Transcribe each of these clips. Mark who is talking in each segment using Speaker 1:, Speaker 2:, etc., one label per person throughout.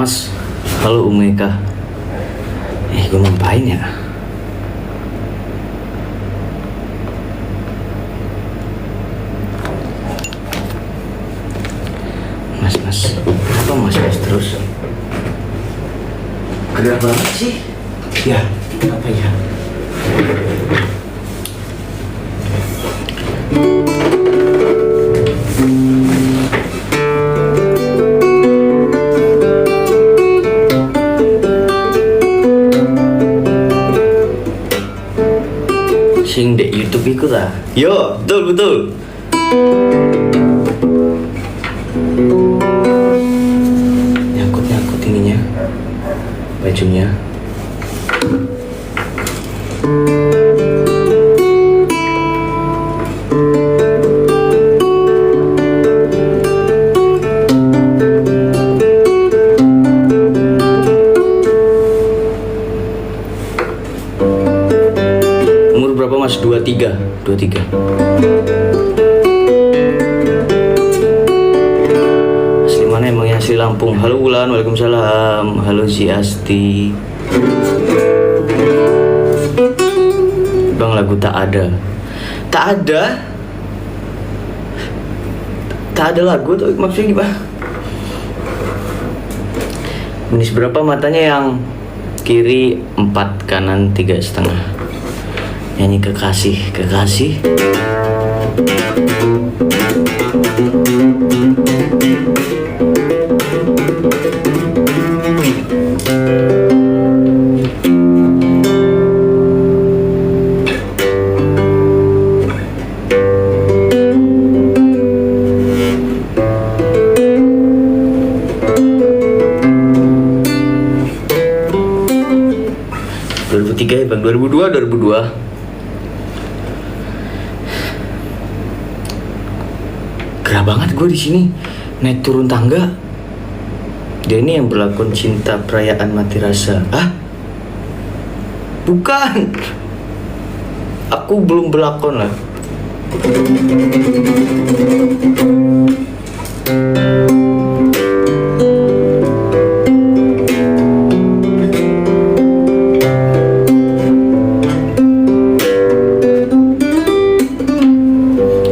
Speaker 1: Mas, halo Umeka. Gue ngapain ya? Mas, kenapa mas terus? Gerah banget sih. Ya, apa ya? Sing dek YouTube ikut ah. Yo, betul. Nyangkut ininya, bajunya. Umur berapa mas? 23. Asli mana emangnya? Asli Lampung. Halo Wulan, waalaikumsalam. Halo Ziasti. Bang, lagu tak ada lagu tuh maksudnya gimana? Minus berapa matanya? Yang kiri 4, kanan 3,5. Nyanyi kekasih. 2003 ya bang, 2002. Gerah banget gue di sini, naik turun tangga. Dia ini yang berlakon cinta perayaan mati rasa. Hah? Bukan. Aku belum berlakon lah.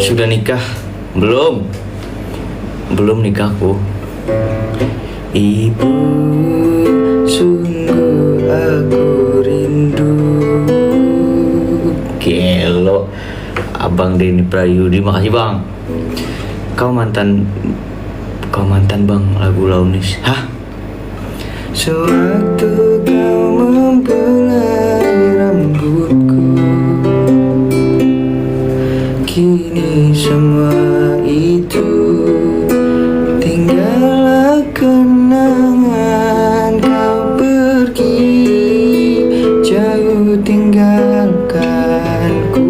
Speaker 1: Sudah nikah? Belum nikahku. Ibu, sungguh aku rindu. Gelo, Abang Denny Prayudi, makasih bang. Kau mantan bang, lagu Launis. Hah? Sewaktu kau membelai rambutku, kini semua itu tinggallah kenangan. Kau pergi jauh tinggalkanku.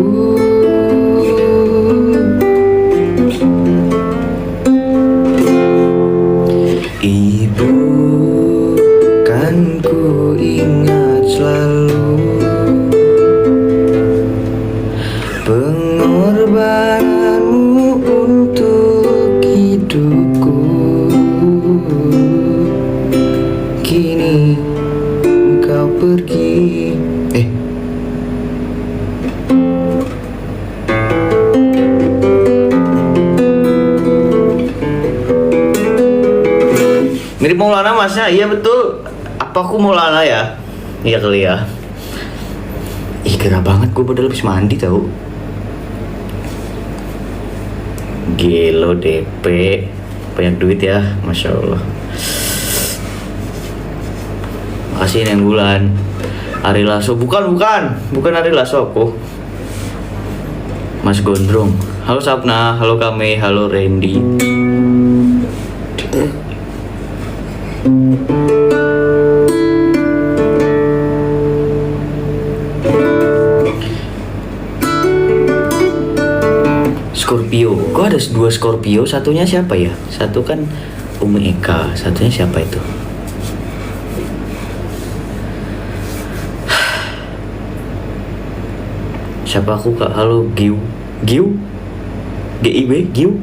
Speaker 1: Ibu, kan ku ingat selalu pengorbananmu untuk hidupku. Kini engkau pergi. Mirip Maulana masnya? Iya betul. Apa aku Maulana ya? Iya kali ya. Gerah banget gue padahal habis mandi tau. Gelo DP, banyak duit ya, masya Allah. Makasih Neng Bulan. Ari Lasso, bukan Ari Lasso aku. Mas Gondrong. Halo Sapna, halo Kame, halo Randy. Scorpio, kok ada 2 Scorpio? Satunya siapa ya? Satu kan Umi Eka, satunya siapa itu? Siapa aku kak? Halo Giu GIB Giu.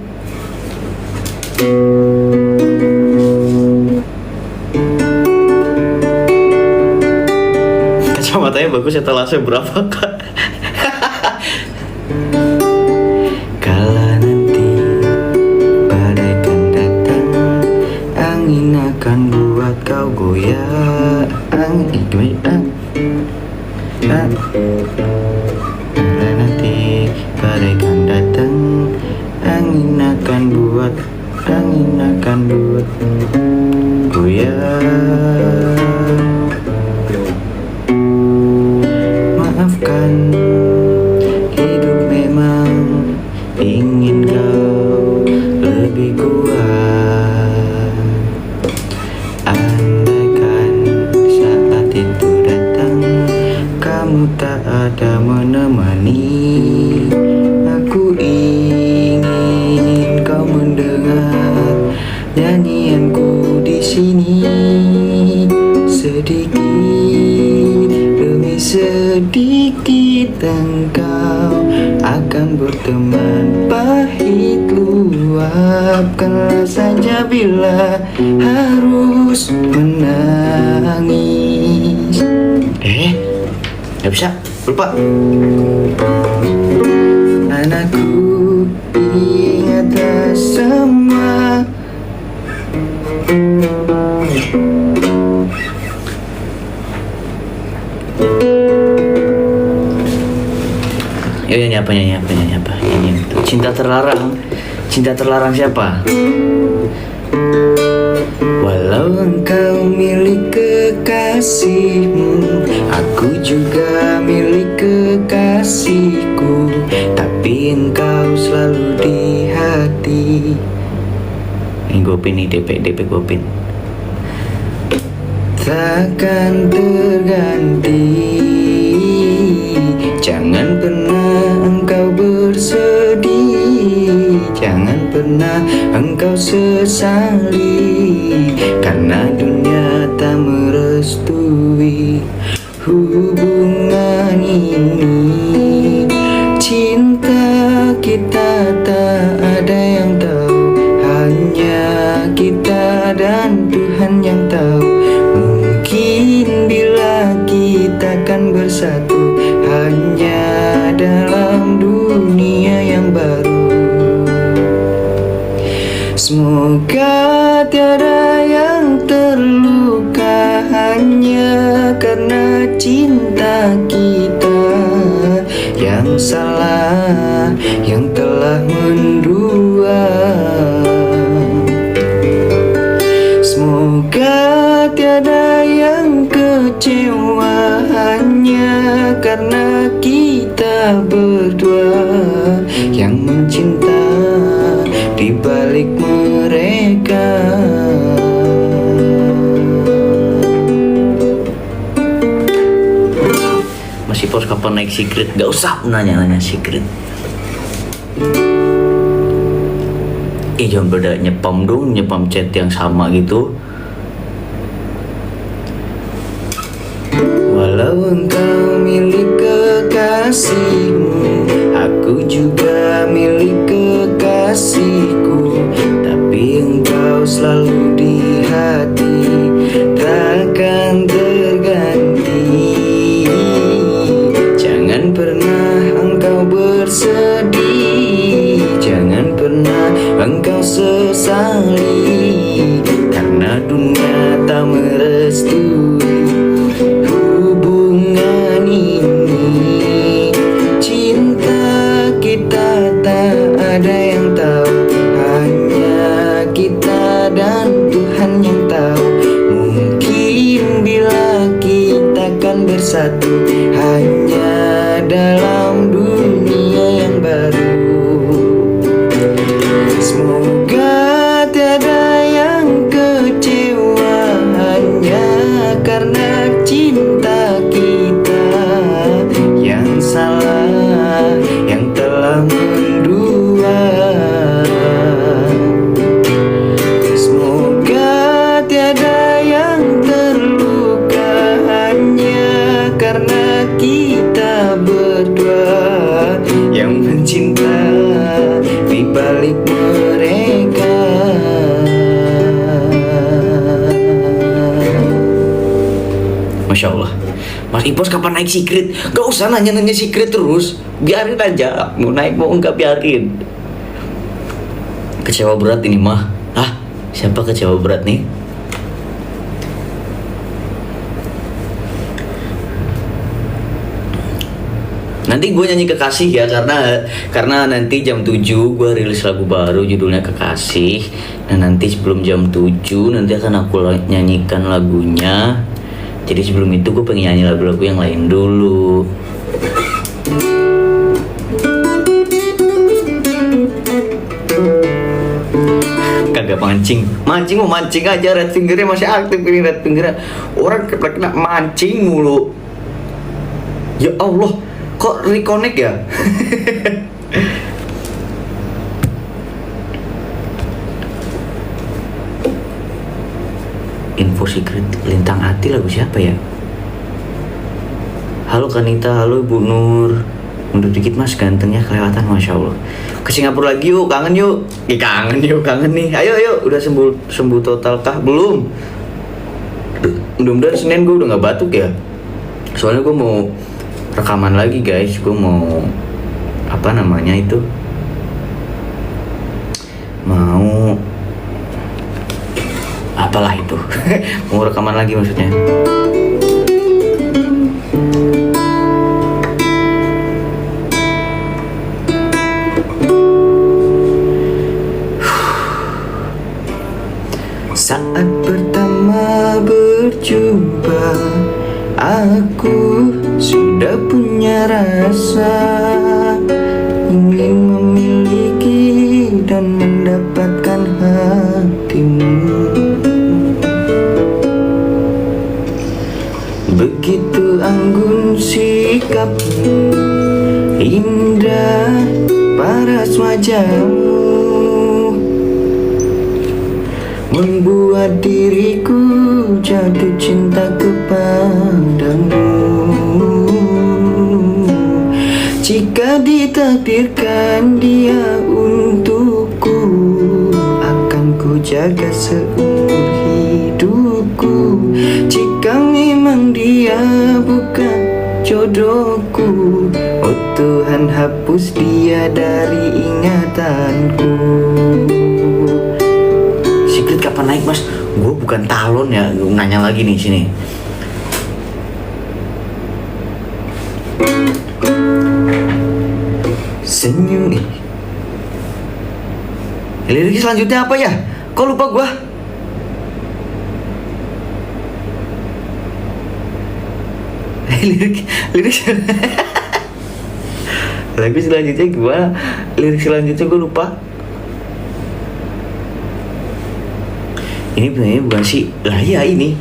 Speaker 1: katanya bagus etalase berapa kak? Kala nanti badai kan datang, angin akan buat kau goyang. Kala nanti badai kan datang, angin akan buat goyang. Maafkan, hidup memang ingin kau lebih kuat. Andaikan saat itu datang, kamu tak ada menemani. Aku ingin kau mendengar nyanyianku di sini. Sedikit demi sedikit engkau akan berteman. Pahit luapkanlah saja bila harus menangis. Gak bisa, lupa. Anakku, ingatlah semua. Nyanyi apa? Cinta terlarang siapa? Walau engkau milik kekasihmu, aku juga milik kekasihku, tapi engkau selalu di hati. Ini Gopin nih, DP Gopin. Takkan terganti. Jangan pernah engkau bersedih, jangan pernah engkau sesali, karena dunia tak merestui hubungan ini. Cinta kita tak ada yang tahu, hanya kita dan Tuhan yang tahu. Mungkin bila kita akan bersatu hanya dalam dunia yang baru. Semoga tiada yang terluka hanya karena cinta kita yang salah, yang telah mendua. Semoga tiada yang kecewa hanya karena kita berdua yang mencinta di balik mereka. Masih pos kapan naik secret? Gak usah nanya secret. Jangan beda nyepam chat yang sama gitu. Walau engkau milik kekasihmu, aku juga milik kekasihku, tapi engkau selalu di hati, takkan terganti. Jangan pernah engkau bersedih, jangan pernah engkau sesali, karena dunia tak merestui hubungan ini. Cinta kita tak ada yang tahu, hanya kita dan Tuhan yang tahu. Mungkin bila kita akan bersatu hanya dalam dunia yang baru. Semoga tiada Bos kapan naik secret? Gak usah nanya-nanya secret terus. Biarin aja, mau naik mau enggak biarin. Kecewa berat ini mah. Hah? Siapa kecewa berat nih? Nanti gue nyanyi Kekasih ya, karena nanti jam 7 gue rilis lagu baru judulnya Kekasih. Nah nanti sebelum jam 7 nanti akan aku nyanyikan lagunya. Jadi sebelum itu gue pengen nyanyi lagu-lagu yang lain dulu. Kagak mancing mau mancing aja. Red fingernya masih aktif ini, red fingernya. Orang kena mancing mulu. Ya Allah, kok reconnect ya? Info secret Lintang Hati lagu siapa ya? Halo Kanita, halo Ibu Nur. Mundur dikit mas, gantengnya kelewatan, Masya Allah. Ke Singapura lagi yuk, kangen yuk. Kangen nih. Ayo, udah sembuh total kah? Belum. Mudah-mudahan Senin gue udah gak batuk ya. Soalnya gue mau rekaman lagi guys. Gue mau apa namanya itu, mau apalah itu. Mau rekaman lagi maksudnya. Saat pertama berjumpa, aku sudah punya rasa ingin memiliki dan mendapatkan hatimu. Begitu anggun sikapmu, indah paras wajahmu, membuat diriku jatuh cinta kepadamu. Jika ditakdirkan dia untukku, akan ku jaga seumur hidupku. Jika memang dia bukan jodohku, oh Tuhan hapus dia dari ingatanku. Secret kapan naik mas? Gue bukan talon ya, gue nanya lagi nih sini. Senyum nih. Lirik selanjutnya apa ya? Kok lupa gue? lirik lagu selanjutnya gimana? Lirik selanjutnya gue lupa. Ini sebenarnya bukan sih, lah ya ini.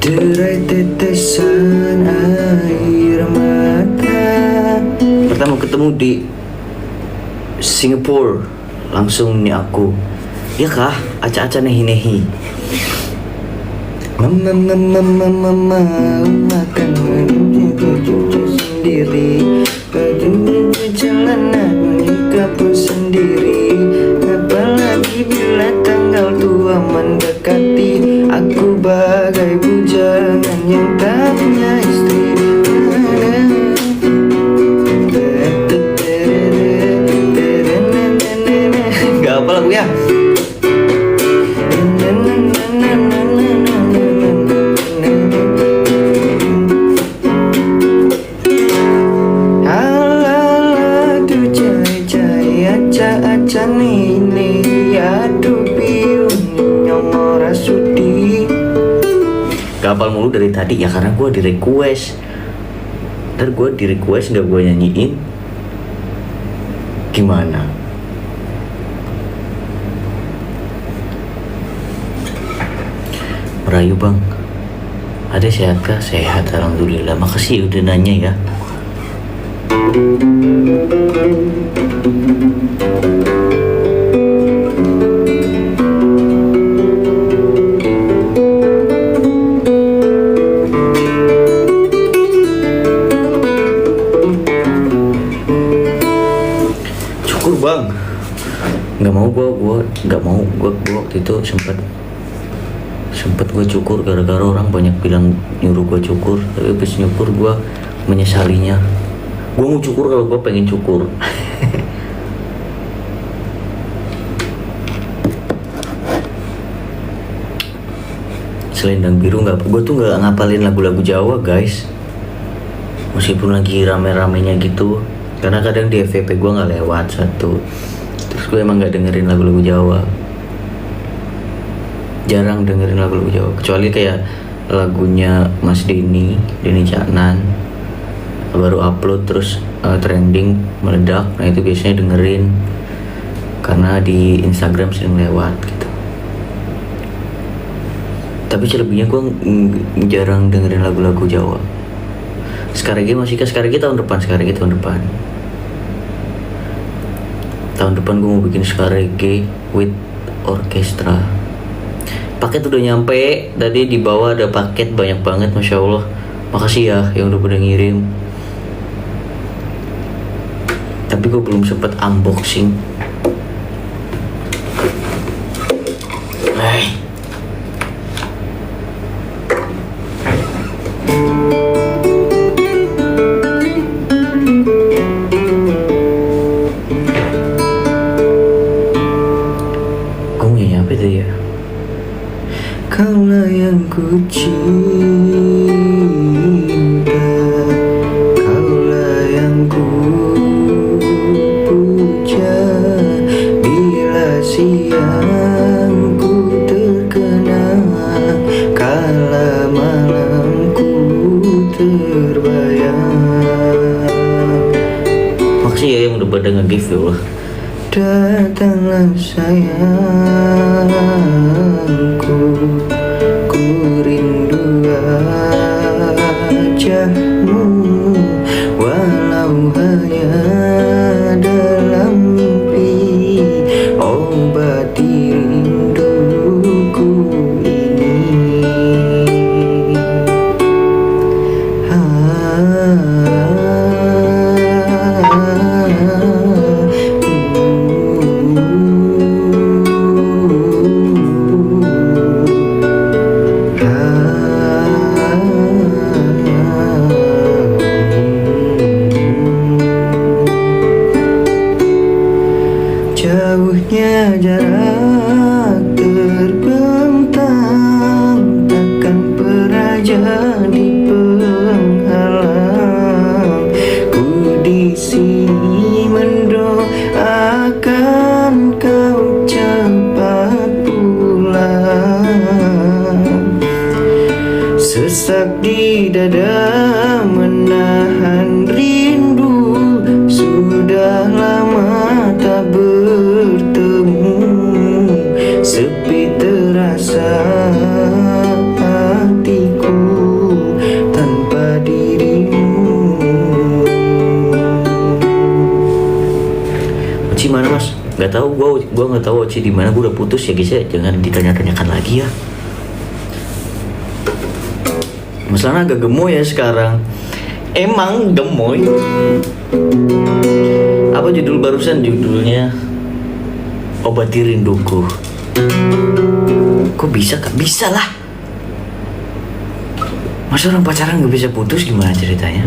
Speaker 1: Derai tetesan air mata. Pertama ketemu di Singapura, langsung nih aku. Ya kah? Aca-aca nehi-nehi. Mama mau makan cucu sendiri. Baju jalanan menikah pun sendiri. Apalagi bila tanggal tua mendekati. Aku bagai bujangan yang tak punya istri. Gak apa lagunya. Ala tu jaya aca-aca ini. Aduh piun nyomot. Gak hafal mulu dari tadi ya karena gue di request. Ntar gue di request nggak gue nyanyiin, gimana? Merayu bang, ada sehat kah? Sehat alhamdulillah. Makasih udah nanya ya. Cukur bang, nggak mau gue nggak mau gue waktu itu sempet gue cukur gara-gara orang banyak bilang nyuruh gue cukur, tapi habis nyukur gue menyesalinya. Gue mau cukur kalau gue pengen cukur. Selendang biru nggak, gue tuh nggak ngapalin lagu-lagu Jawa guys, meskipun lagi rame-ramenya gitu, karena kadang di FVP gue nggak lewat satu, terus gue emang nggak dengerin lagu-lagu Jawa, jarang dengerin lagu-lagu Jawa, kecuali kayak lagunya Mas Denny Caknan baru upload terus trending meledak, nah itu biasanya dengerin karena di Instagram sering lewat gitu. Tapi selebihnya gue jarang dengerin lagu-lagu Jawa. Sekarang masih sekarang tahun depan, tahun depan gue mau bikin sekarang with orkestra. Paket udah nyampe, tadi di bawah ada paket banyak banget, masya Allah. Makasih ya yang udah pada ngirim. Tapi gue belum sempet unboxing. Gue apa itu ya? Kaulah yang ku cinta, kaulah yang ku puja, bila siang ku terkena, kala malam ku terbayang. Makasih ya yang udah pada nge-give ya Allah. Datanglah sayangku, ku rindu wajahmu, walau hanya dalam mimpi, obati rinduku ini. Jauhnya jarak terbentang, takkan pernah jadi penghalang. Ku di sini mendoakan kau cepat pulang. Sesak di dada menahan rindu, sudah lama tak bertemu, sepi terasa hatiku tanpa dirimu. Oci mana mas? Gak tahu, gua nggak tahu Oci di mana. Gua udah putus ya guys ya, jangan ditanya-tanyakan lagi ya. Masalahnya agak gemoy ya sekarang. Emang gemoy. Apa judul barusan? Judulnya Obati Rinduku. Kok bisa kak? Bisa lah. Masa orang pacaran gak bisa putus, gimana ceritanya?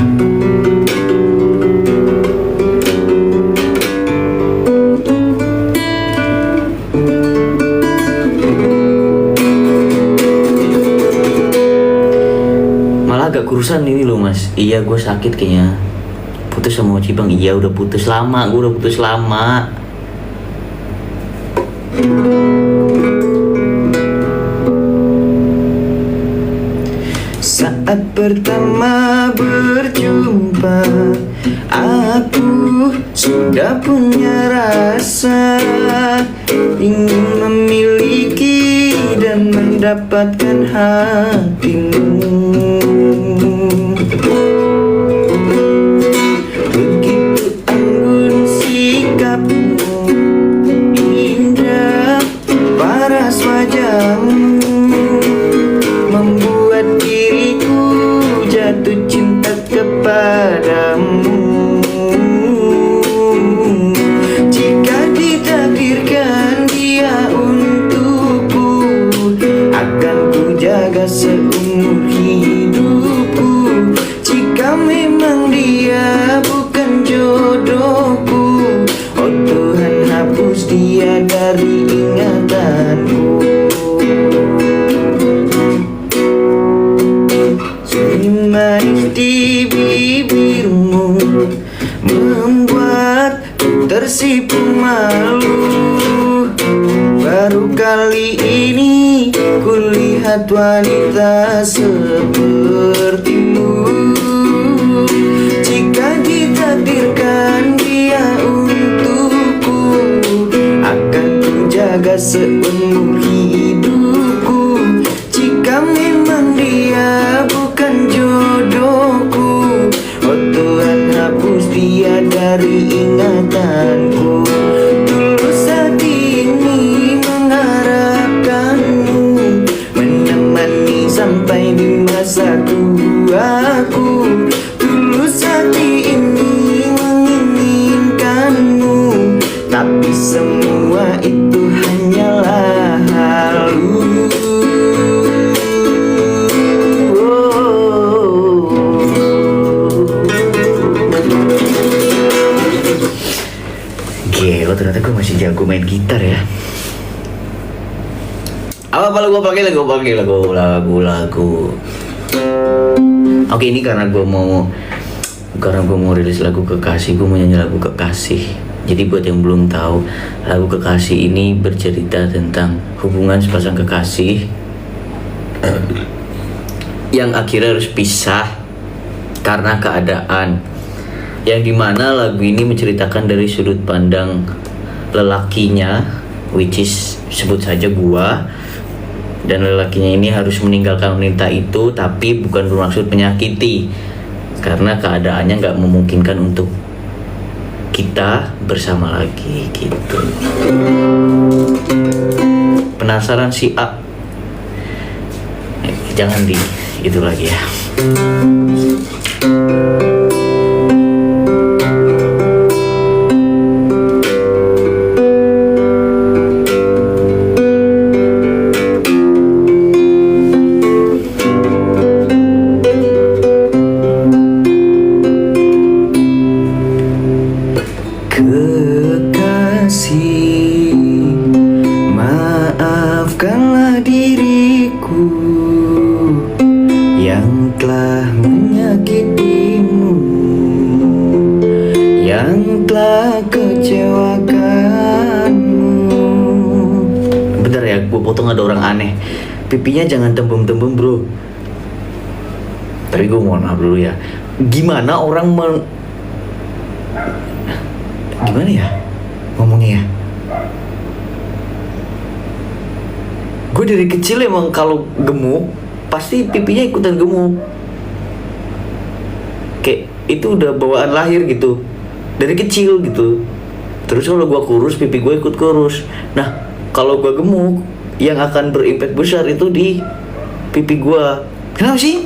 Speaker 1: Malah agak kurusan ini loh mas. Iya gue sakit kayaknya. Putus sama Oci bang. Iya udah putus lama. Gue udah putus lama. Saat pertama berjumpa, aku sudah punya rasa ingin memiliki dan mendapatkan hatimu. Begitu anggun sikapmu, indah paras wajahmu, membuat diriku jatuh cinta kepadamu. Jika ditakdirkan dia untukku, akan ku jaga seumur hidupku. Jika memang dia bukan jodohku, oh Tuhan hapus dia dari ingatanku. Senyum manis di bibirmu membuat ku tersipu malu. Baru kali ini kulihat wanita sepertimu. Jika ditakdirkan dia untukku, akan ku jaga seumur hidupku. Jika memang dia bukan jodohku, oh Tuhan hapus dia dari ingatanku. Tulus hati ini mengharapkanmu, menemani sampai di masa tuaku. Tulus hati ini menginginkanmu, tapi semua itu hanyalah halu. Gila, ternyata gue masih jago main gitar ya. Apa gue pakai lagu. Oke, ini karena gue mau rilis lagu Kekasih, gue mau nyanyi lagu Kekasih. Jadi buat yang belum tahu, lagu Kekasih ini bercerita tentang hubungan sepasang kekasih yang akhirnya harus pisah karena keadaan. Yang dimana lagu ini menceritakan dari sudut pandang lelakinya, which is sebut saja gua. Dan lelakinya ini harus meninggalkan wanita itu, tapi bukan bermaksud menyakiti, karena keadaannya gak memungkinkan untuk kita bersama lagi gitu. Penasaran si A? Jangan di itu lagi ya. Kekasih, maafkanlah diriku yang telah menyakitimu, yang telah kecewakanmu. Bentar ya, gue potong, ada orang aneh. Pipinya jangan tembem-tembem bro. Tapi gue mohon maaf dulu ya. Gimana orang gimana ya ngomongnya ya? Gue dari kecil emang kalau gemuk pasti pipinya ikutan gemuk. Kayak itu udah bawaan lahir gitu, dari kecil gitu. Terus kalau gue kurus, pipi gue ikut kurus. Nah kalau gue gemuk, yang akan berimpact besar itu di pipi gue. Kenapa sih?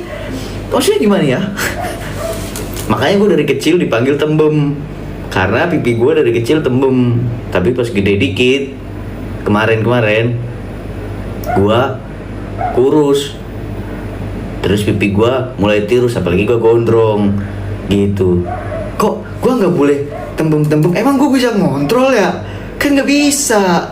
Speaker 1: Maksudnya gimana ya? Makanya gue dari kecil dipanggil tembem, karena pipi gue dari kecil tembem. Tapi pas gede dikit, kemarin gue kurus, terus pipi gue mulai tirus, apalagi gue gondrong gitu. Kok gue nggak boleh tembem-tembem? Emang gue bisa ngontrol ya? Kan nggak bisa.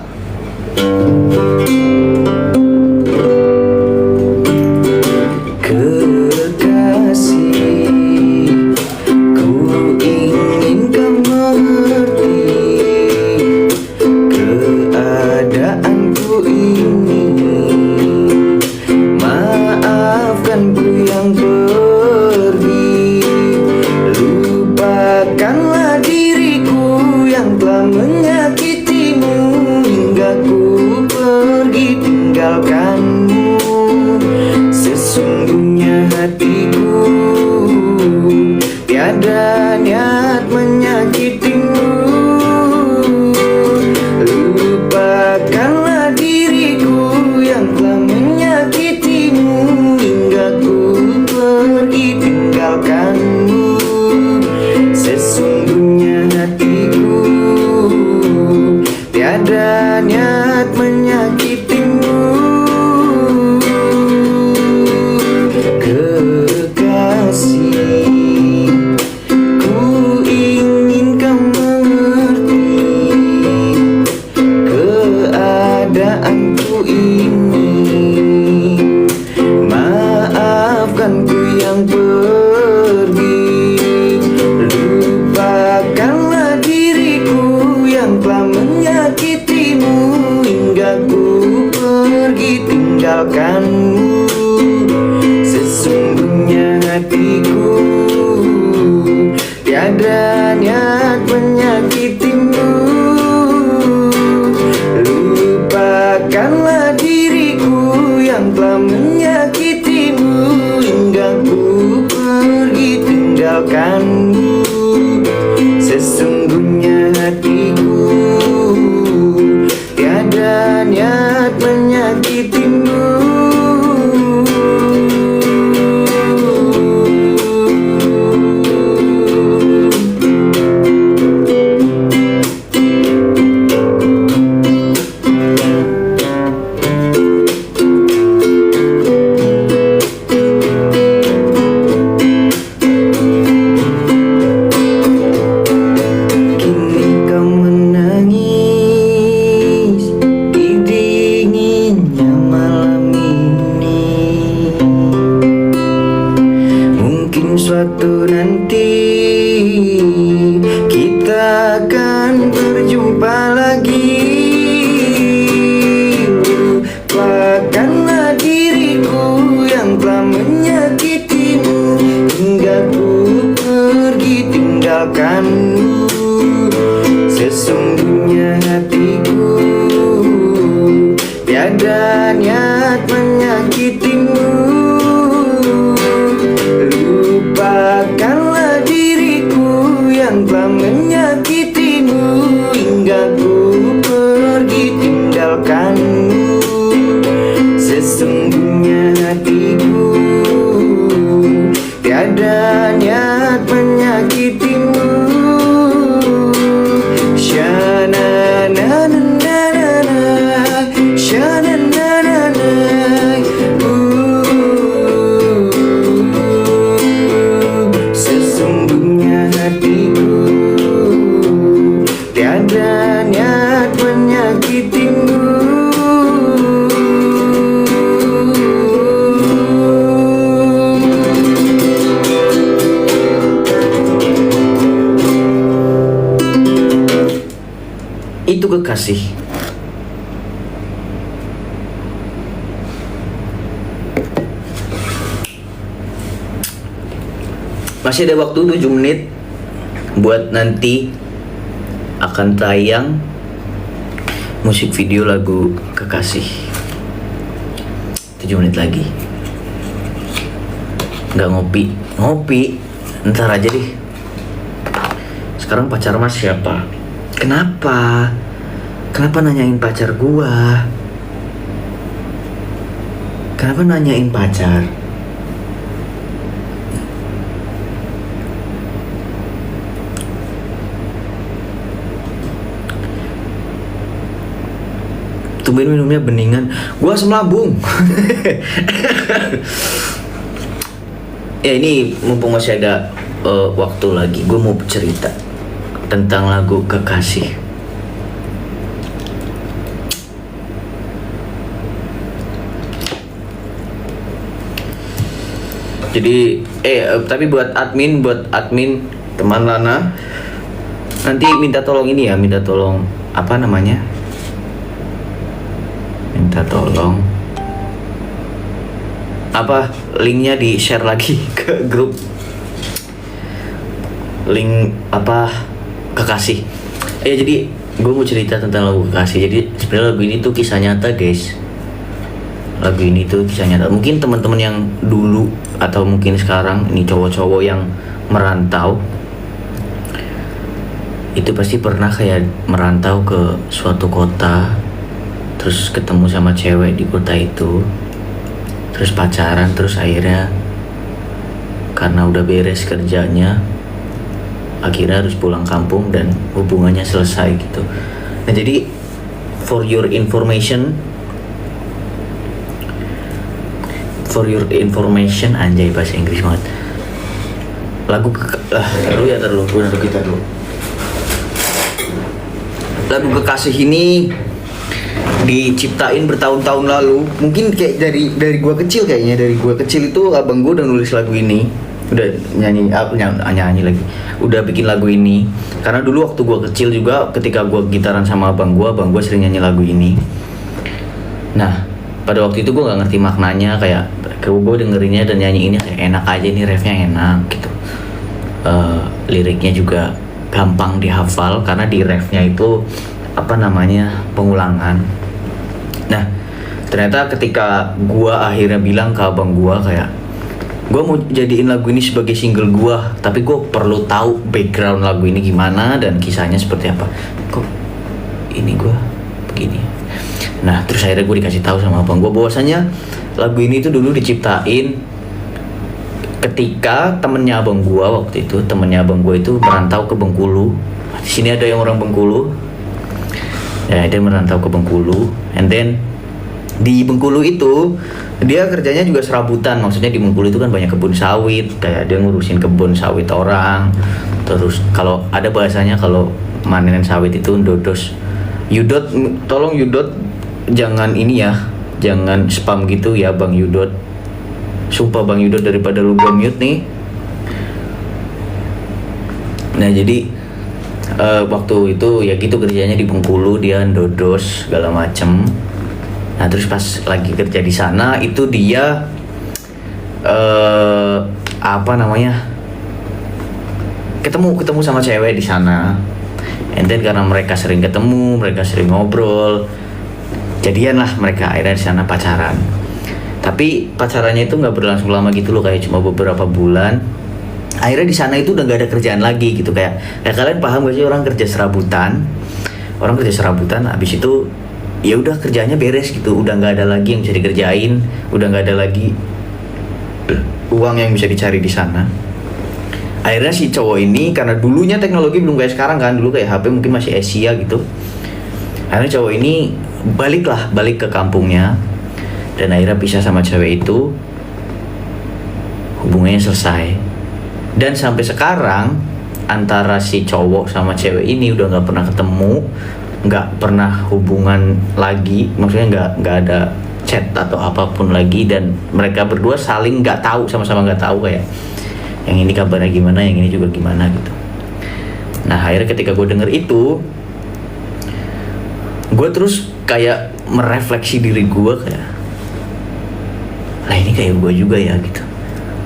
Speaker 1: Maafkan ku yang pergi, lupakanlah diriku yang telah menyakitimu hingga ku pergi tinggalkanmu. Sesungguhnya hatiku tiada niat menyakitimu. Lupakanlah diriku yang telah menyakitimu hingga ku pergi tinggalkanmu. Sesungguhnya hatiku tiada niat menyakitimu. Kekasih, ku ingin kau mengerti keadaanku ini. Maafkan ku yang pergi, lupakanlah diriku yang telah menyakitimu hingga ku pergi tinggalkanmu. Sesungguhnya hatiku tiada niat menyakitimu. Lupakanlah diriku yang telah menyakitimu hingga ku pergi tinggalkanmu. Sesungguhnya hatiku tiada niat menyakitimu. Suatu nanti kita akan berjumpa lagi. Lupakanlah diriku yang telah menyakitimu hingga ku pergi tinggalkanmu. Sesungguhnya hatiku tiada niat menyakitimu. Lupakanlah diriku yang telah menyakitimu hingga ku pergi tinggalkanmu. Sesungguhnya hatiku tiada niat menyakitimu. Sha-na-na-na-na-na, sha-na-na-na-na. Sesungguhnya hatiku tiada niat menyakitimu. Itu kekasih. Masih ada waktu 7 menit buat nanti akan tayang musik video lagu Kekasih. 7 menit lagi. Nggak ngopi ntar aja deh. Sekarang pacar mas siapa? Kenapa nanyain pacar gua? Kenapa nanyain pacar? Tumben minumnya beningan. Gua asam lambung. Ya ini mumpung masih ada waktu lagi, gue mau cerita tentang lagu Kekasih. Jadi tapi buat admin teman Lana, nanti minta tolong ini ya, minta tolong apa namanya? Minta tolong linknya di share lagi ke grup link kekasih. Jadi gue mau cerita tentang lagu Kekasih. Jadi sebenarnya lagu ini tuh kisah nyata guys. Lagu ini tuh kisah nyata. Mungkin teman-teman yang dulu atau mungkin sekarang ini cowok-cowok yang merantau itu pasti pernah kayak merantau ke suatu kota, terus ketemu sama cewek di kota itu, terus pacaran, terus akhirnya karena udah beres kerjanya akhirnya harus pulang kampung dan hubungannya selesai gitu. Nah jadi for your information anjay bahasa Inggris banget. Lagu Lagu Kekasih ini diciptain bertahun-tahun lalu. Mungkin kayak dari gua kecil kayaknya. Dari gua kecil itu abang gua udah nulis lagu ini. Udah nyanyi lagi. Udah bikin lagu ini. Karena dulu waktu gua kecil juga ketika gua gitaran sama abang gua sering nyanyi lagu ini. Nah, pada waktu itu gua nggak ngerti maknanya, kayak gua dengerinnya dan nyanyi ini kayak enak aja nih, refnya enak gitu. Liriknya juga gampang dihafal karena di refnya itu pengulangan. Nah, ternyata ketika gua akhirnya bilang ke abang gua kayak gua mau jadiin lagu ini sebagai single gua, tapi gua perlu tahu background lagu ini gimana dan kisahnya seperti apa. Kok ini gua begini. Nah, terus akhirnya gua dikasih tahu sama abang gua bahwasanya lagu ini tuh dulu diciptain ketika temennya abang gua itu merantau ke Bengkulu. Di sini ada yang orang Bengkulu. Ya, dia merantau ke Bengkulu, and then di Bengkulu itu dia kerjanya juga serabutan. Maksudnya di Bengkulu itu kan banyak kebun sawit, kayak dia ngurusin kebun sawit orang. Terus kalau ada bahasanya kalau manen sawit itu dodos. Yudot, tolong Yudot jangan ini ya, jangan spam gitu ya Bang Yudot. Sumpah Bang Yudot, daripada lu gua mute nih. Nah jadi waktu itu ya gitu kerjanya di Bengkulu, dia dodos segala macem. Nah terus pas lagi kerja di sana itu dia ketemu sama cewek di sana. And then karena mereka sering ketemu, mereka sering ngobrol, jadian lah mereka. Akhirnya di sana pacaran. Tapi pacarannya itu nggak berlangsung lama gitu loh, kayak cuma beberapa bulan. Akhirnya di sana itu udah nggak ada kerjaan lagi gitu, kayak kalian paham gak sih orang kerja serabutan habis itu ya udah kerjanya beres gitu, udah nggak ada lagi yang bisa dikerjain, udah nggak ada lagi uang yang bisa dicari di sana. Akhirnya si cowok ini, karena dulunya teknologi belum kayak sekarang kan, dulu kayak HP mungkin masih Asia gitu. Akhirnya cowok ini balik ke kampungnya dan akhirnya pisah sama cewek itu, hubungannya selesai. Dan sampai sekarang antara si cowok sama cewek ini udah nggak pernah ketemu, nggak pernah hubungan lagi, maksudnya nggak ada chat atau apapun lagi, dan mereka berdua saling nggak tahu, sama-sama nggak tahu kayak yang ini kabarnya gimana, yang ini juga gimana gitu. Nah akhirnya ketika gue denger itu, gue terus kayak merefleksi diri gue kayak, lah ini kayak gue juga ya gitu.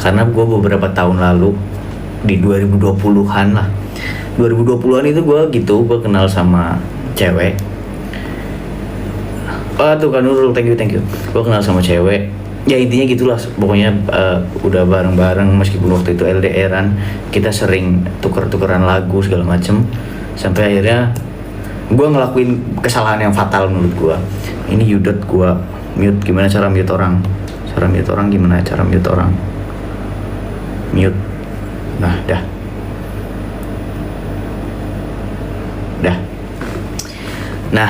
Speaker 1: Karena gue beberapa tahun lalu di 2020-an lah, 2020-an itu gue kenal sama cewek. Tuh kan Nurul, thank you. Gue kenal sama cewek. Ya intinya gitulah, pokoknya udah bareng-bareng meskipun waktu itu LDR-an, kita sering tuker-tukeran lagu segala macem, sampai akhirnya gue ngelakuin kesalahan yang fatal menurut gue. Ini Yudot gue mute, gimana cara mute orang? Mute. Nah, dah. Nah,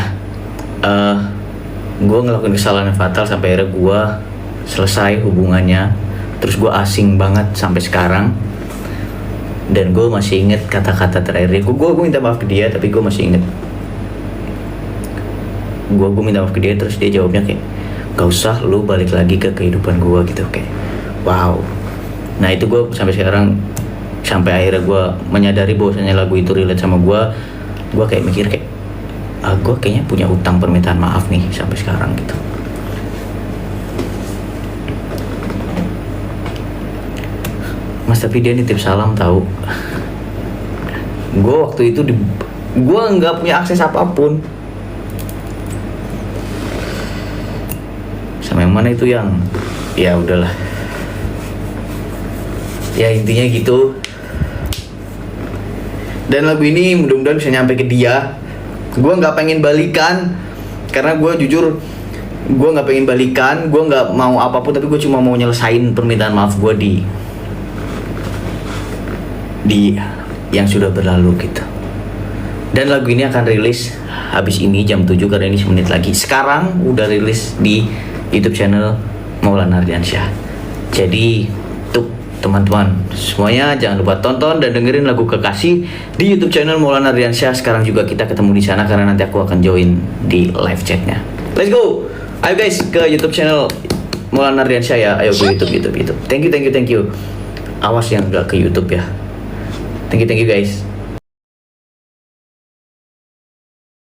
Speaker 1: gue ngelakuin kesalahan yang fatal sampai akhirnya gue selesai hubungannya. Terus gue asing banget sampai sekarang. Dan gue masih inget kata-kata terakhirnya. Gue minta maaf ke dia, tapi gue masih inget. Gue minta maaf ke dia, terus dia jawabnya kayak, gak usah lu balik lagi ke kehidupan gue gitu, kayak wow. Nah itu gue sampai sekarang, sampai akhirnya gue menyadari bahwasanya lagu itu relate sama gue kayak mikir kayak, gue kayaknya punya utang permintaan maaf nih sampai sekarang gitu. Mas, tapi dia nitip salam tahu. Gue waktu itu gue nggak punya akses apapun. Sama yang mana itu yang ya udahlah. Ya intinya gitu. Dan lagu ini mudah-mudahan bisa nyampe ke dia. Gue nggak pengen balikan karena gue jujur gue nggak pengen balikan, gue nggak mau apapun, tapi gue cuma mau nyelesain permintaan maaf gue di yang sudah berlalu gitu. Dan lagu ini akan rilis habis ini jam 7 karena ini semenit lagi. Sekarang udah rilis di YouTube channel Maulana Ardiansyah. Jadi tuh teman-teman semuanya jangan lupa tonton dan dengerin lagu Kekasih di YouTube channel Maulana Ardiansyah. Sekarang juga kita ketemu di sana karena nanti aku akan join di live chatnya. Let's go. Ayo guys ke YouTube channel Maulana Ardiansyah ya. Ayo ke YouTube. Thank you. Awas yang gak ke YouTube ya. Thank you guys.